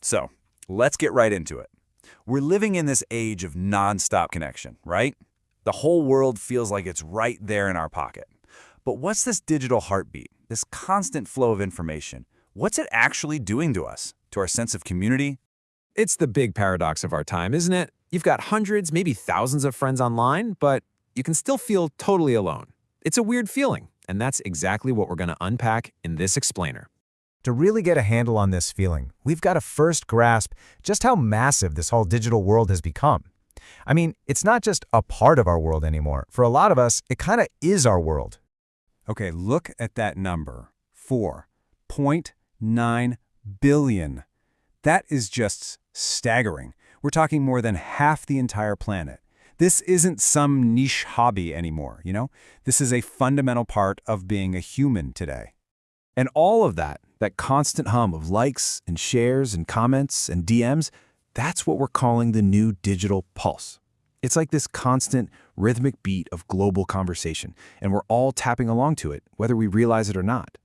So, let's get right into it. We're living in this age of nonstop connection, right? The whole world feels like it's right there in our pocket. But what's this digital heartbeat, this constant flow of information? What's it actually doing to us, to our sense of community? It's the big paradox of our time, isn't it? You've got hundreds, maybe thousands of friends online, but you can still feel totally alone. It's a weird feeling, and that's exactly what we're going to unpack in this explainer. To really get a handle on this feeling, we've got to first grasp just how massive this whole digital world has become. I mean, it's not just a part of our world anymore. For a lot of us, it kind of is our world. Okay, look at that number, 4.9 billion. That is just staggering. We're talking more than half the entire planet. This isn't some niche hobby anymore, you know? This is a fundamental part of being a human today. And all of that constant hum of likes and shares and comments and DMs, that's what we're calling the new digital pulse. It's like this constant rhythmic beat of global conversation, and we're all tapping along to it, whether we realize it or not.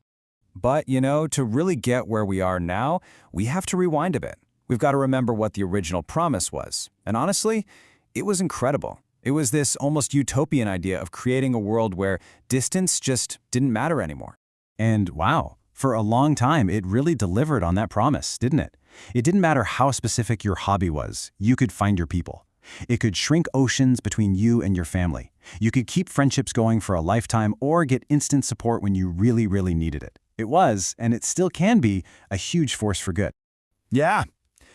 But, you know, to really get where we are now, we have to rewind a bit. We've got to remember what the original promise was. And honestly, it was incredible. It was this almost utopian idea of creating a world where distance just didn't matter anymore. And wow, for a long time, it really delivered on that promise, didn't it? It didn't matter how specific your hobby was, you could find your people. It could shrink oceans between you and your family. You could keep friendships going for a lifetime or get instant support when you really, really needed it. It was, and it still can be, a huge force for good. Yeah,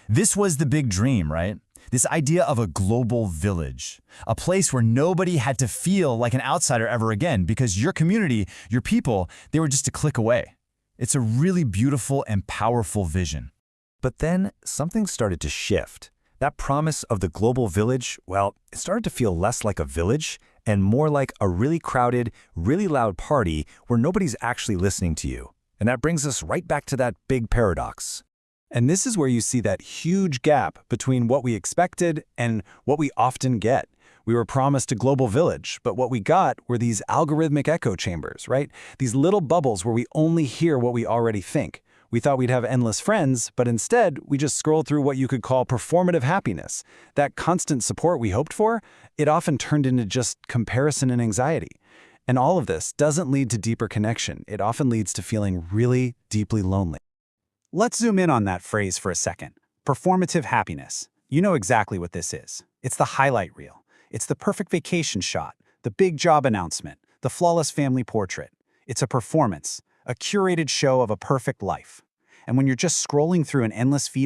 this was the big dream, right? This idea of a global village, a place where nobody had to feel like an outsider ever again because your community, your people, they were just a click away. It's a really beautiful and powerful vision. But then something started to shift. That promise of the global village, well, it started to feel less like a village and more like a really crowded, really loud party where nobody's actually listening to you. And that brings us right back to that big paradox. And this is where you see that huge gap between what we expected and what we often get. We were promised a global village, but what we got were these algorithmic echo chambers, right? These little bubbles where we only hear what we already think. We thought we'd have endless friends, but instead, we just scrolled through what you could call performative happiness. That constant support we hoped for, it often turned into just comparison and anxiety. And all of this doesn't lead to deeper connection. It often leads to feeling really deeply lonely. Let's zoom in on that phrase for a second. Performative happiness. You know exactly what this is. It's the highlight reel. It's the perfect vacation shot, the big job announcement, the flawless family portrait. It's a performance, a curated show of a perfect life. And when you're just scrolling through an endless feed